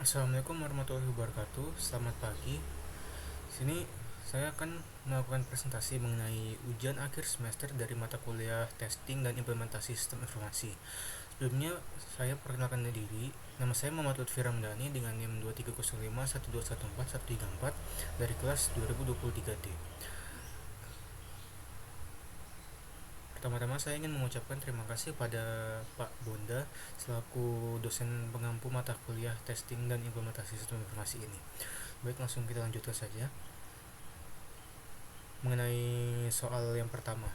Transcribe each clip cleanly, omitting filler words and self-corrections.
Assalamualaikum warahmatullahi wabarakatuh. Selamat pagi. Sini saya akan melakukan presentasi mengenai ujian akhir semester dari mata kuliah testing dan implementasi sistem informasi. Sebelumnya saya perkenalkan diri. Nama saya Muhammad Lutfi Ramdhani dengan NIM 2305 1214134 dari kelas 2023D. Pertama-tama saya ingin mengucapkan terima kasih pada Pak Bonda selaku dosen pengampu mata kuliah testing dan implementasi sistem informasi ini. Baik, langsung kita lanjutkan saja. Mengenai soal yang pertama,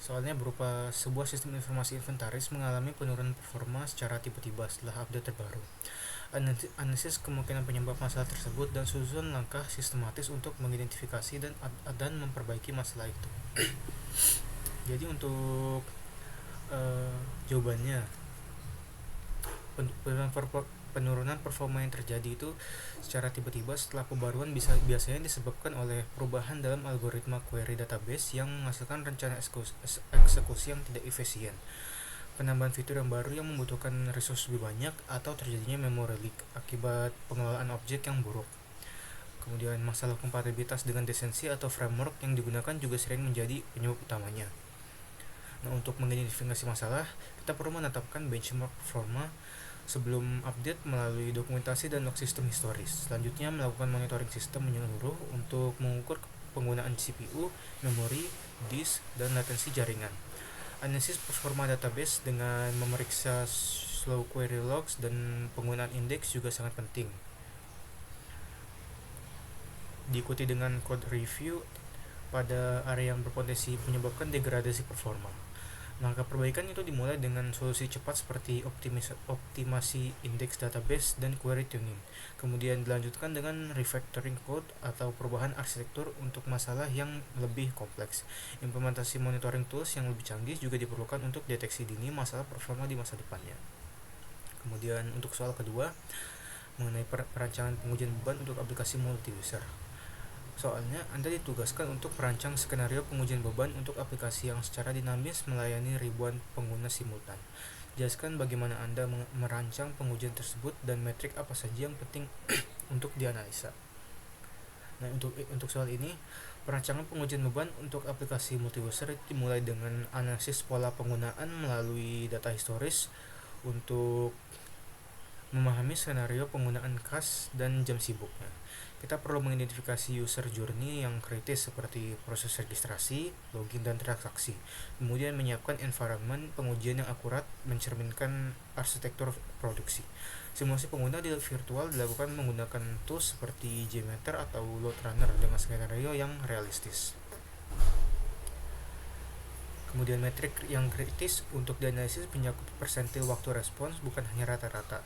soalnya berupa sebuah sistem informasi inventaris mengalami penurunan performa secara tiba-tiba setelah update terbaru. Analisis kemungkinan penyebab masalah tersebut dan susunan langkah sistematis untuk mengidentifikasi dan memperbaiki masalah itu. Jadi untuk jawabannya, penurunan performa yang terjadi itu secara tiba-tiba setelah pembaruan biasanya disebabkan oleh perubahan dalam algoritma query database yang menghasilkan rencana eksekusi yang tidak efisien, penambahan fitur yang baru yang membutuhkan resource lebih banyak, atau terjadinya memory leak akibat pengelolaan objek yang buruk. Kemudian masalah kompatibilitas dengan desensi atau framework yang digunakan juga sering menjadi penyebab utamanya. Nah, untuk mengidentifikasi masalah, kita perlu menetapkan benchmark performa sebelum update melalui dokumentasi dan log sistem historis. Selanjutnya, melakukan monitoring sistem menyeluruh untuk mengukur penggunaan CPU, memori, disk, dan latensi jaringan. Analisis performa database dengan memeriksa slow query logs dan penggunaan indeks juga sangat penting. Diikuti dengan code review pada area yang berpotensi menyebabkan degradasi performa. Langkah perbaikan itu dimulai dengan solusi cepat seperti optimasi indeks database dan query tuning. Kemudian dilanjutkan dengan refactoring code atau perubahan arsitektur untuk masalah yang lebih kompleks. Implementasi monitoring tools yang lebih canggih juga diperlukan untuk deteksi dini masalah performa di masa depannya. Kemudian untuk soal kedua, mengenai perancangan pengujian beban untuk aplikasi multi-user. Soalnya, Anda ditugaskan untuk merancang skenario pengujian beban untuk aplikasi yang secara dinamis melayani ribuan pengguna simultan. Jelaskan bagaimana Anda merancang pengujian tersebut dan metrik apa saja yang penting untuk dianalisa. Nah, untuk soal ini, perancangan pengujian beban untuk aplikasi multi-user dimulai dengan analisis pola penggunaan melalui data historis untuk memahami skenario penggunaan khas dan jam sibuknya. Kita perlu mengidentifikasi user journey yang kritis seperti proses registrasi, login, dan transaksi. Kemudian menyiapkan environment pengujian yang akurat mencerminkan arsitektur produksi. Simulasi pengguna di virtual dilakukan menggunakan tools seperti JMeter atau Load Runner dengan skenario yang realistis. Kemudian metrik yang kritis untuk dianalisis mencakup persentil waktu respons, bukan hanya rata-rata,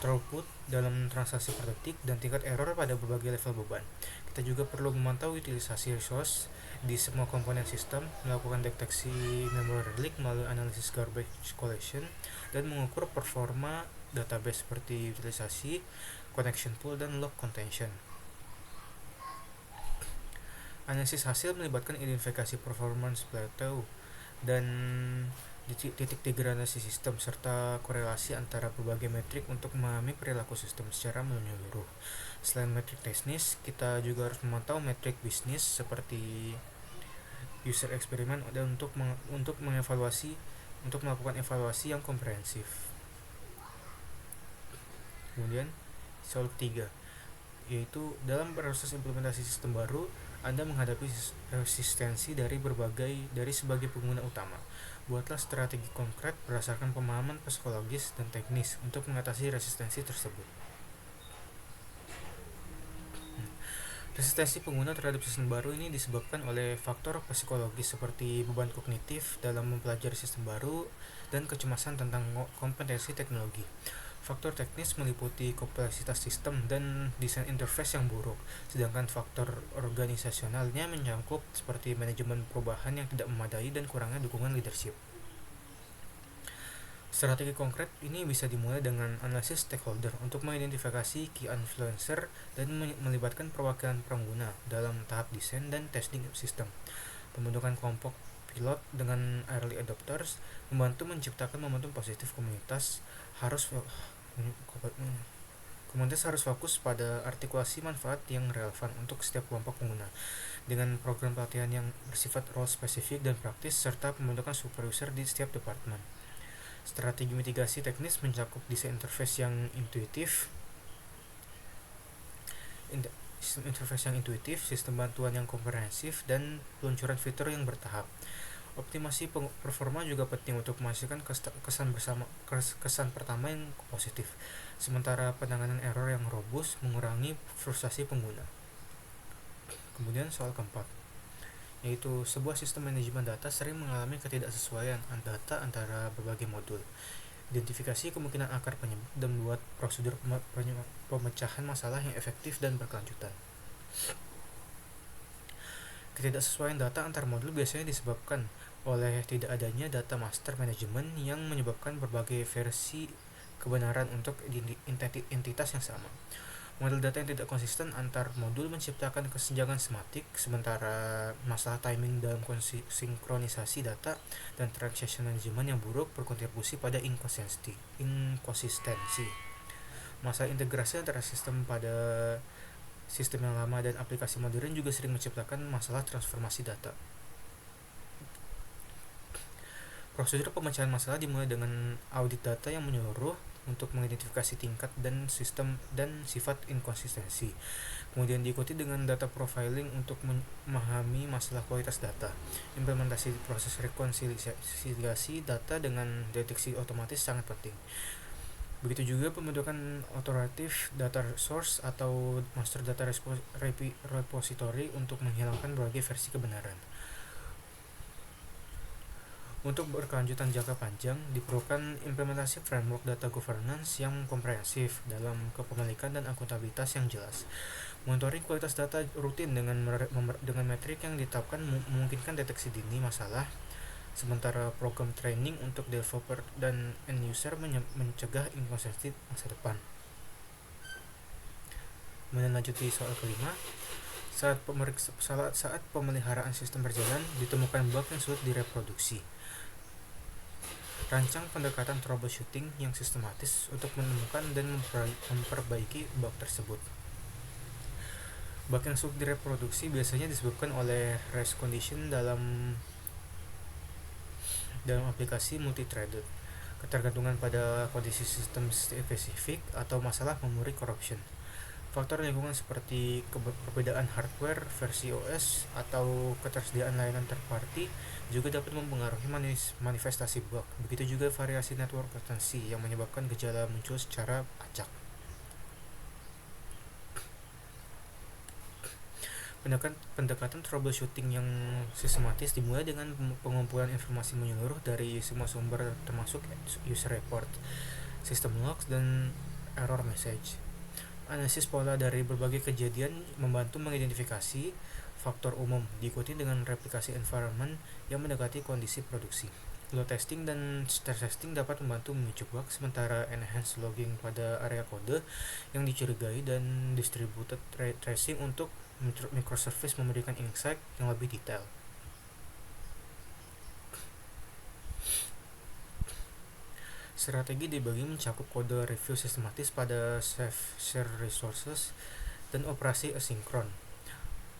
throughput dalam transaksi per detik, dan tingkat error pada berbagai level beban. Kita juga perlu memantau utilisasi resource di semua komponen sistem, melakukan deteksi memory leak melalui analisis garbage collection, dan mengukur performa database seperti utilisasi, connection pool, dan log contention. Analisis hasil melibatkan identifikasi performance plateau dan titik degradasi sistem serta korelasi antara berbagai metrik untuk memahami perilaku sistem secara menyeluruh. Selain metrik teknis, kita juga harus memantau metrik bisnis seperti user experiment dan untuk melakukan evaluasi yang komprehensif. Kemudian soal 3, yaitu dalam proses implementasi sistem baru, Anda menghadapi resistensi dari sebagai pengguna utama. Buatlah strategi konkret berdasarkan pemahaman psikologis dan teknis untuk mengatasi resistensi tersebut. Resistensi pengguna terhadap sistem baru ini disebabkan oleh faktor psikologis seperti beban kognitif dalam mempelajari sistem baru dan kecemasan tentang kompetensi teknologi. Faktor teknis meliputi kompleksitas sistem dan desain interface yang buruk, sedangkan faktor organisasionalnya menyangkut seperti manajemen perubahan yang tidak memadai dan kurangnya dukungan leadership. Strategi konkret ini bisa dimulai dengan analisis stakeholder untuk mengidentifikasi key influencer dan melibatkan perwakilan pengguna dalam tahap desain dan testing sistem. Pembentukan kelompok pilot dengan early adopters membantu menciptakan momentum positif komunitas Komunitas harus fokus pada artikulasi manfaat yang relevan untuk setiap kelompok pengguna, dengan program pelatihan yang bersifat role spesifik dan praktis, serta pembentukan super user di setiap departemen. Strategi mitigasi teknis mencakup desain interface yang intuitif, sistem bantuan yang komprehensif, dan peluncuran fitur yang bertahap. Optimasi performa juga penting untuk menghasilkan kesan pertama yang positif, sementara penanganan error yang robust mengurangi frustasi pengguna. Kemudian soal keempat, yaitu sebuah sistem manajemen data sering mengalami ketidaksesuaian data antara berbagai modul. Identifikasi kemungkinan akar penyebab dan membuat prosedur pemecahan masalah yang efektif dan berkelanjutan. Ketidaksesuaian data antar modul biasanya disebabkan oleh tidak adanya data master manajemen yang menyebabkan berbagai versi kebenaran untuk entitas yang sama. Model data yang tidak konsisten antar modul menciptakan kesenjangan semantik, sementara masalah timing dalam sinkronisasi data dan transaction management yang buruk berkontribusi pada inkonsistensi. Masalah integrasi antara sistem yang lama dan aplikasi modern juga sering menciptakan masalah transformasi data. Prosedur pemecahan masalah dimulai dengan audit data yang menyeluruh untuk mengidentifikasi tingkat dan sistem dan sifat inkonsistensi. Kemudian diikuti dengan data profiling untuk memahami masalah kualitas data. Implementasi proses rekonsiliasi data dengan deteksi otomatis sangat penting. Begitu juga pembentukan authoritative data source atau master data repository untuk menghilangkan berbagai versi kebenaran. Untuk berkelanjutan jangka panjang, diperlukan implementasi framework data governance yang komprehensif dalam kepemilikan dan akuntabilitas yang jelas. Monitoring kualitas data rutin dengan metrik yang ditetapkan memungkinkan deteksi dini masalah, sementara program training untuk developer dan end user mencegah inkonsistensi masa depan. Melanjuti soal kelima, saat pemeliharaan sistem berjalan, ditemukan bug yang sulit direproduksi. Rancang pendekatan troubleshooting yang sistematis untuk menemukan dan memperbaiki bug tersebut. Bug yang sulit direproduksi biasanya disebabkan oleh race condition dalam aplikasi multi-threaded, ketergantungan pada kondisi sistem spesifik, atau masalah memory corruption. Faktor lingkungan seperti perbedaan hardware, versi OS, atau ketersediaan layanan third party juga dapat mempengaruhi manifestasi bug. Begitu juga variasi network latency yang menyebabkan gejala muncul secara acak. Pendekatan troubleshooting yang sistematis dimulai dengan pengumpulan informasi menyeluruh dari semua sumber termasuk user report, system logs, dan error message. Analisis pola dari berbagai kejadian membantu mengidentifikasi faktor umum, diikuti dengan replikasi environment yang mendekati kondisi produksi. Load testing dan stress testing dapat membantu memicu bug, sementara enhanced logging pada area kode yang dicurigai dan distributed tracing untuk microservice memberikan insight yang lebih detail. Strategi dibagi mencakup kode review sistematis pada share resources dan operasi asinkron.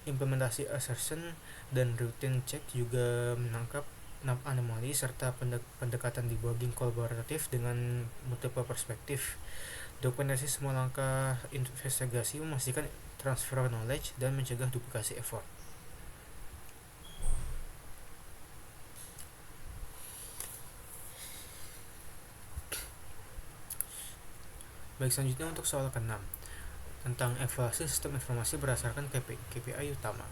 Implementasi assertion dan routine check juga menangkap anomali serta pendekatan debugging kolaboratif dengan multiple perspektif. Dokumentasi semua langkah investigasi memastikan transfer knowledge dan mencegah duplikasi effort. Baik, selanjutnya untuk soal ke-6 tentang evaluasi sistem informasi berdasarkan KPI utama.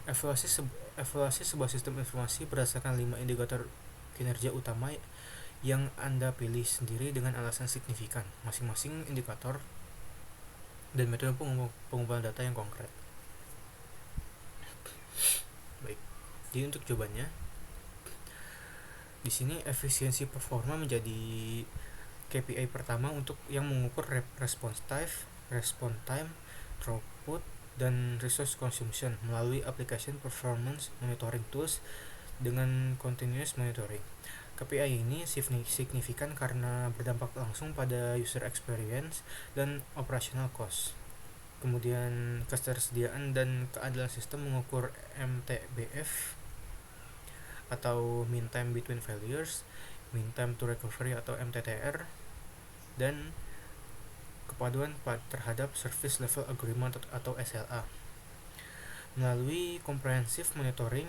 Evaluasi sebuah sistem informasi berdasarkan 5 indikator kinerja utama yang Anda pilih sendiri dengan alasan signifikan. Masing-masing indikator dan metode pengumpulan data yang konkret. Baik, jadi untuk jawabannya, di sini efisiensi performa menjadi KPI pertama untuk yang mengukur response time, throughput, dan resource consumption melalui application performance monitoring tools dengan continuous monitoring. KPI ini signifikan karena berdampak langsung pada user experience dan operational cost. Kemudian ketersediaan dan keadilan sistem mengukur MTBF atau mean time between failures, mean time to recovery atau MTTR, dan kepaduan terhadap Service Level Agreement atau SLA. Melalui comprehensive monitoring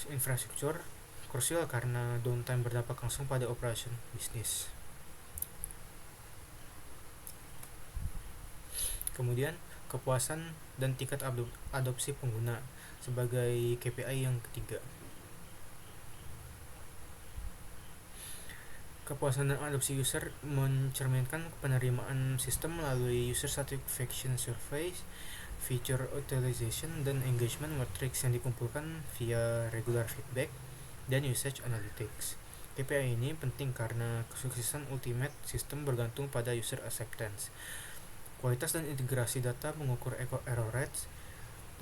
infrastruktur krusial karena downtime berdampak langsung pada operation bisnis. Kemudian kepuasan dan tingkat adopsi pengguna sebagai KPI yang ketiga. Kepuasan dan adopsi user mencerminkan penerimaan sistem melalui user satisfaction survey, feature utilization, dan engagement metrics yang dikumpulkan via regular feedback dan usage analytics. KPI ini penting karena kesuksesan ultimate sistem bergantung pada user acceptance. Kualitas dan integrasi data mengukur error rates,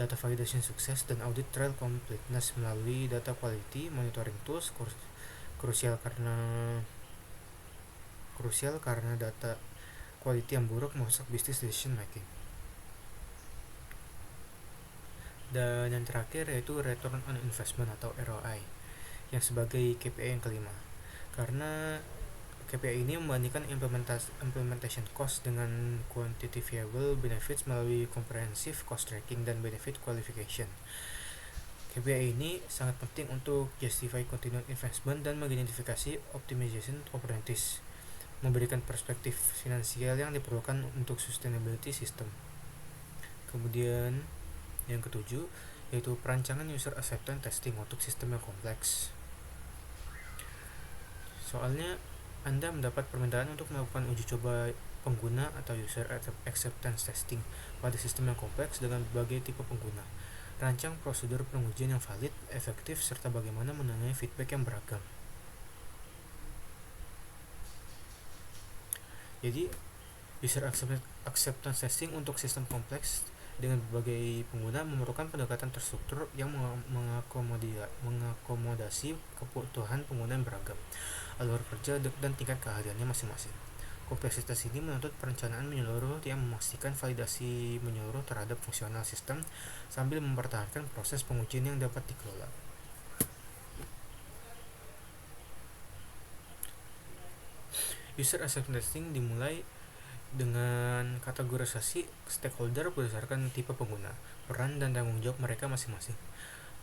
data validation sukses, dan audit trail completeness melalui data quality monitoring tools krusial karena data quality yang buruk merusak business decision making. Dan yang terakhir yaitu return on investment atau ROI yang sebagai KPI yang kelima. Karena KPI ini membandingkan implementation cost dengan quantifiable benefits melalui comprehensive cost tracking dan benefit qualification. KPI ini sangat penting untuk justify continued investment dan mengidentifikasi optimization opportunities, memberikan perspektif finansial yang diperlukan untuk sustainability system. Kemudian yang ketujuh yaitu perancangan user acceptance testing untuk sistem yang kompleks. Soalnya Anda mendapat permintaan untuk melakukan uji coba pengguna atau user acceptance testing pada sistem yang kompleks dengan berbagai tipe pengguna. Rancang prosedur pengujian yang valid, efektif, serta bagaimana menangani feedback yang beragam. Jadi, user acceptance testing untuk sistem kompleks dengan berbagai pengguna memerlukan pendekatan terstruktur yang mengakomodasi kebutuhan pengguna yang beragam, alur kerja, dan tingkat keahliannya masing-masing. Kompleksitas ini menuntut perencanaan menyeluruh yang memastikan validasi menyeluruh terhadap fungsional sistem sambil mempertahankan proses pengujian yang dapat dikelola. User acceptance testing dimulai dengan kategorisasi stakeholder berdasarkan tipe pengguna, peran, dan tanggung jawab mereka masing-masing.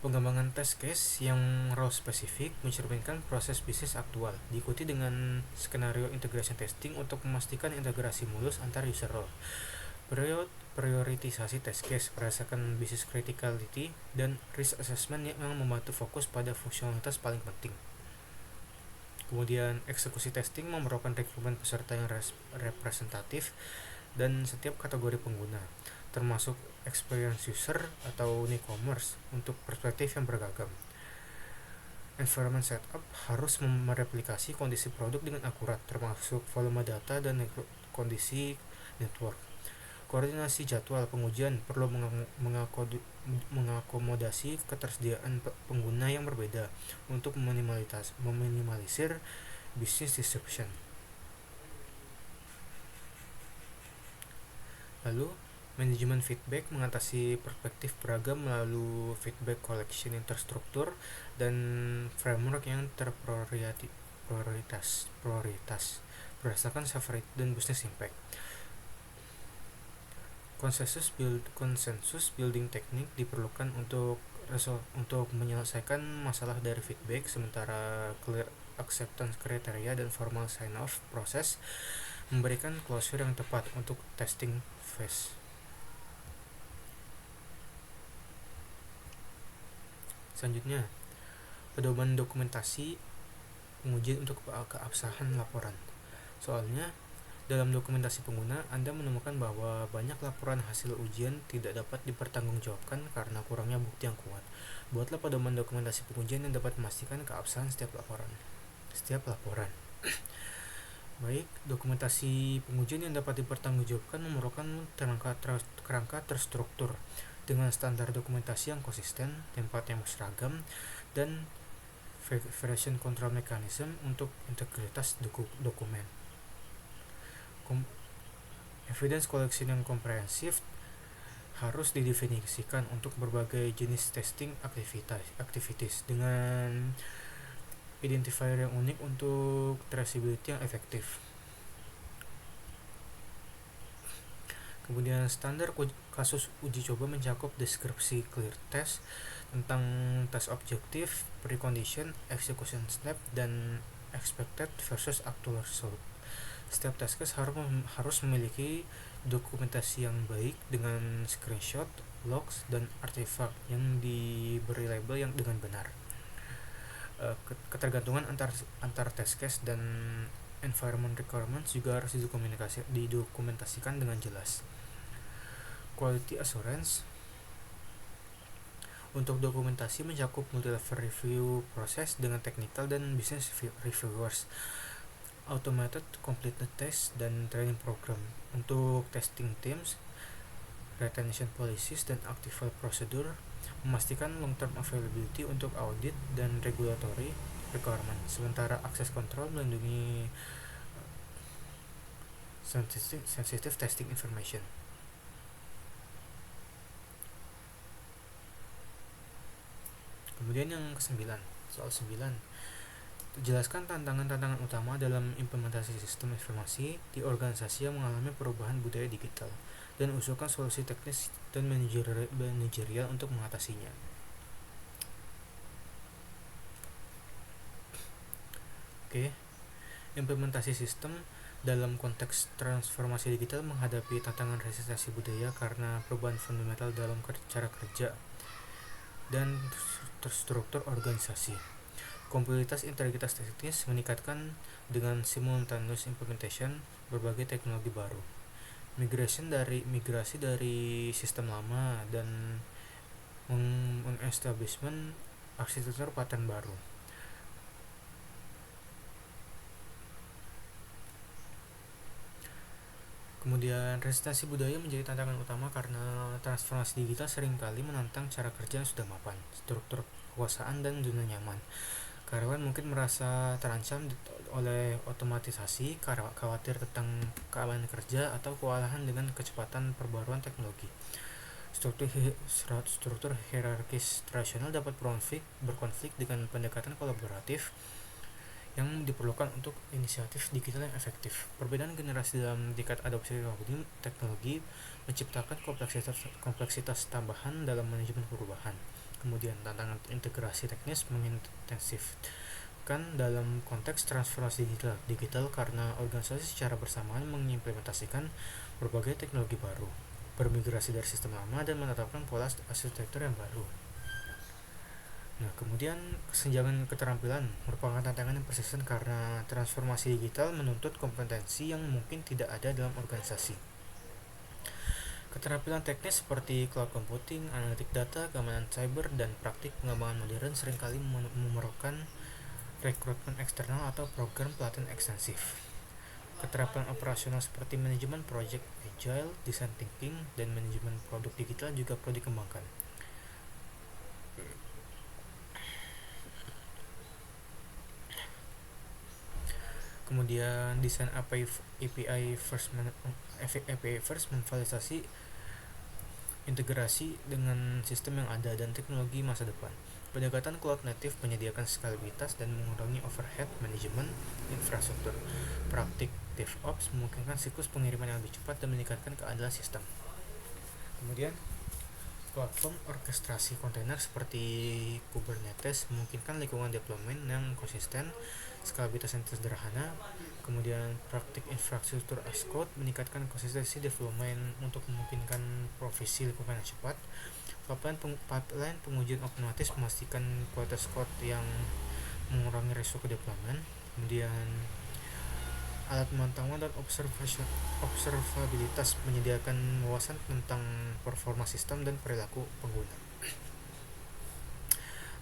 Pengembangan test case yang role spesifik mencerminkan proses bisnis aktual, diikuti dengan skenario integration testing untuk memastikan integrasi mulus antar user role. Prioritisasi test case berdasarkan business criticality dan risk assessment yang membantu fokus pada fungsionalitas paling penting. Kemudian eksekusi testing memerlukan rekrutmen peserta yang representatif dan setiap kategori pengguna, termasuk experience user atau newcomers untuk perspektif yang beragam. Environment setup harus mereplikasi kondisi produk dengan akurat, termasuk volume data dan kondisi network. Koordinasi jadwal pengujian perlu mengakomodasi ketersediaan pengguna yang berbeda untuk meminimalisir business disruption. Lalu, manajemen feedback mengatasi perspektif beragam melalui feedback collection yang terstruktur dan framework yang terprioritas berdasarkan severity dan business impact. Konsensus building teknik diperlukan untuk menyelesaikan masalah dari feedback, sementara clear acceptance kriteria dan formal sign-off proses memberikan closure yang tepat untuk testing phase. Selanjutnya, pedoman dokumentasi pengujian untuk keabsahan laporan. Soalnya, dalam dokumentasi pengguna, Anda menemukan bahwa banyak laporan hasil ujian tidak dapat dipertanggungjawabkan karena kurangnya bukti yang kuat. Buatlah pedoman dokumentasi pengujian yang dapat memastikan keabsahan setiap laporan. Baik, dokumentasi pengujian yang dapat dipertanggungjawabkan memerlukan kerangka terstruktur dengan standar dokumentasi yang konsisten, template yang seragam, dan version control mechanism untuk integritas dokumen. Evidence collection yang komprehensif harus didefinisikan untuk berbagai jenis testing activities dengan identifier yang unik untuk traceability yang efektif. Kemudian standar kasus uji coba mencakup deskripsi clear test tentang tes objektif, precondition, execution step, dan expected versus actual result. Setiap test case harus memiliki dokumentasi yang baik dengan screenshot, logs, dan artefak yang diberi label yang dengan benar. Ketergantungan antar test case dan environment requirements juga harus didokumentasikan dengan jelas. Quality assurance untuk dokumentasi mencakup multi-level review proses dengan technical dan business reviewers, automated completed test, dan training program. Untuk testing teams, retention policies, dan active file procedure, memastikan long-term availability untuk audit dan regulatory requirement. Sementara access control melindungi sensitive testing information. Kemudian yang ke-9, soal 9. Jelaskan tantangan-tantangan utama dalam implementasi sistem informasi di organisasi yang mengalami perubahan budaya digital dan usulkan solusi teknis dan manajerial untuk mengatasinya. Oke. Implementasi sistem dalam konteks transformasi digital menghadapi tantangan resistensi budaya karena perubahan fundamental dalam cara kerja dan terstruktur organisasi. Kompleksitas integritas teknis meningkatkan dengan simultaneous implementation berbagai teknologi baru. Migrasi dari sistem lama dan mengestablishment arsitektur pattern baru. Kemudian resistensi budaya menjadi tantangan utama karena transformasi digital seringkali menantang cara kerja yang sudah mapan, struktur kekuasaan, dan zona nyaman. Karyawan mungkin merasa terancam oleh otomatisasi, khawatir tentang keamanan kerja, atau kewalahan dengan kecepatan perbaruan teknologi. Struktur hierarkis tradisional dapat berkonflik dengan pendekatan kolaboratif yang diperlukan untuk inisiatif digital yang efektif. Perbedaan generasi dalam tingkat adopsi teknologi menciptakan kompleksitas tambahan dalam manajemen perubahan. Kemudian tantangan integrasi teknis mengintensifkan dalam konteks transformasi digital karena organisasi secara bersamaan mengimplementasikan berbagai teknologi baru, bermigrasi dari sistem lama, dan menetapkan pola arsitektur yang baru. Nah, kemudian kesenjangan keterampilan merupakan tantangan yang persisten karena transformasi digital menuntut kompetensi yang mungkin tidak ada dalam organisasi. Keterampilan teknis seperti cloud computing, analitik data, keamanan cyber, dan praktik pengembangan modern seringkali memerlukan rekrutmen eksternal atau program pelatihan ekstensif. Keterampilan operasional seperti manajemen project agile, design thinking, dan manajemen produk digital juga perlu dikembangkan. Kemudian desain API first memvalidasi integrasi dengan sistem yang ada dan teknologi masa depan. Pendekatan cloud native menyediakan skalabilitas dan mengurangi overhead manajemen infrastruktur. Praktik DevOps memungkinkan siklus pengiriman yang lebih cepat dan meningkatkan keadilan sistem. Kemudian platform orkestrasi kontainer seperti Kubernetes memungkinkan lingkungan deployment yang konsisten, skalabilitas yang sederhana. Kemudian praktik infrastruktur as code meningkatkan konsistensi development untuk memungkinkan provisi lingkungan yang cepat. Pipeline pengujian otomatis memastikan kualitas code yang mengurangi risiko deployment. Kemudian alat pemantauan dan observabilitas menyediakan wawasan tentang performa sistem dan perilaku pengguna.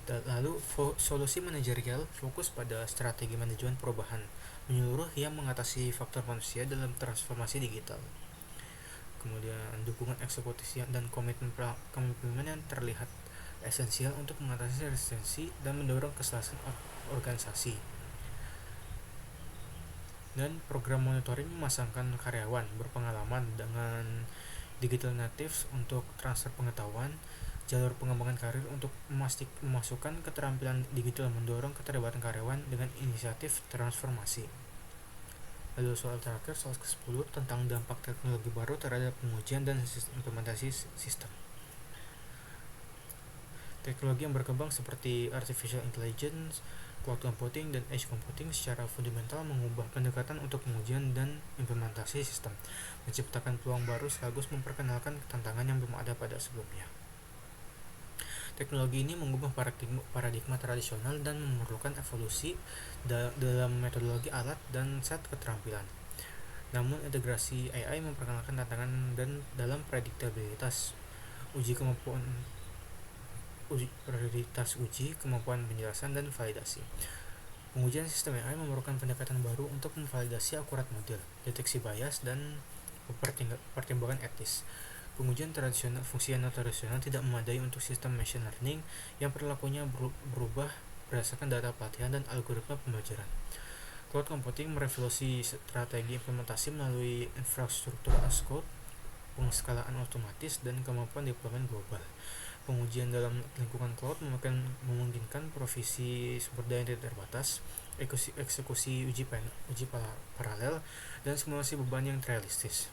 Lalu solusi manajerial fokus pada strategi manajemen perubahan menyeluruh yang mengatasi faktor manusia dalam transformasi digital. Kemudian dukungan eksekusi dan komitmen yang terlihat esensial untuk mengatasi resistensi dan mendorong keselarasan organisasi. Dan program monitoring memasangkan karyawan berpengalaman dengan digital natives untuk transfer pengetahuan, jalur pengembangan karir untuk memasukkan keterampilan digital, mendorong keterlibatan karyawan dengan inisiatif transformasi. Lalu soal terakhir, soal ke-10 tentang dampak teknologi baru terhadap pengujian dan implementasi sistem. Teknologi yang berkembang seperti artificial intelligence, cloud computing, dan edge computing secara fundamental mengubah pendekatan untuk pengujian dan implementasi sistem, menciptakan peluang baru sekaligus memperkenalkan tantangan yang belum ada pada sebelumnya. Teknologi ini mengubah paradigma tradisional dan memerlukan evolusi dalam metodologi alat dan set keterampilan. Namun integrasi AI memperkenalkan tantangan dan dalam prediktabilitas, kemampuan penjelasan dan validasi. Pengujian sistem AI memerlukan pendekatan baru untuk memvalidasi akurat model, deteksi bias, dan pertimbangan etis. Pengujian fungsional tradisional tidak memadai untuk sistem machine learning yang perilakunya berubah berdasarkan data pelatihan dan algoritma pembelajaran. Cloud computing merevolusi strategi implementasi melalui infrastruktur as code, pengeskalaan otomatis, dan kemampuan deployment global. Pengujian dalam lingkungan cloud memungkinkan provisi sumber daya yang tidak terbatas, eksekusi uji paralel, dan simulasi beban yang realistis.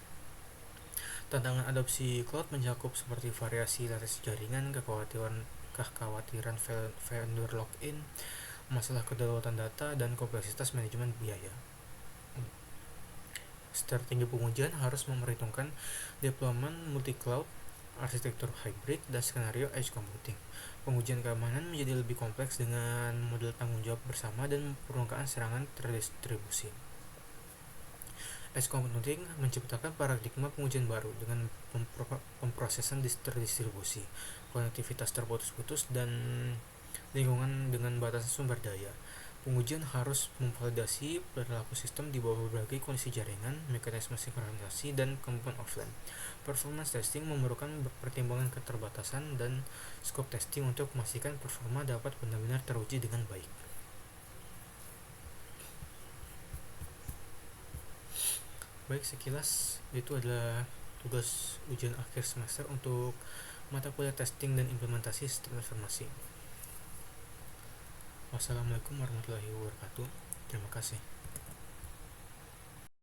Tantangan adopsi cloud mencakup seperti variasi latensi jaringan, kekhawatiran vendor lock-in, masalah kedaulatan data, dan kompleksitas manajemen biaya. Strategi pengujian harus memperhitungkan deployment multi-cloud, arsitektur hybrid, dan skenario edge computing. Pengujian keamanan menjadi lebih kompleks dengan model tanggung jawab bersama dan perangkaan serangan terdistribusi. Edge computing menciptakan paradigma pengujian baru dengan pemrosesan terdistribusi, konektivitas terputus-putus, dan lingkungan dengan batasan sumber daya. Pengujian harus memvalidasi perilaku sistem di bawah berbagai kondisi jaringan, mekanisme sinkronisasi, dan kemampuan offline. Performance testing memerlukan pertimbangan keterbatasan dan scope testing untuk memastikan performa dapat benar-benar teruji dengan baik. Baik, sekilas itu adalah tugas ujian akhir semester untuk mata kuliah testing dan implementasi sistem informasi. Wassalamualaikum warahmatullahi wabarakatuh. Terima kasih.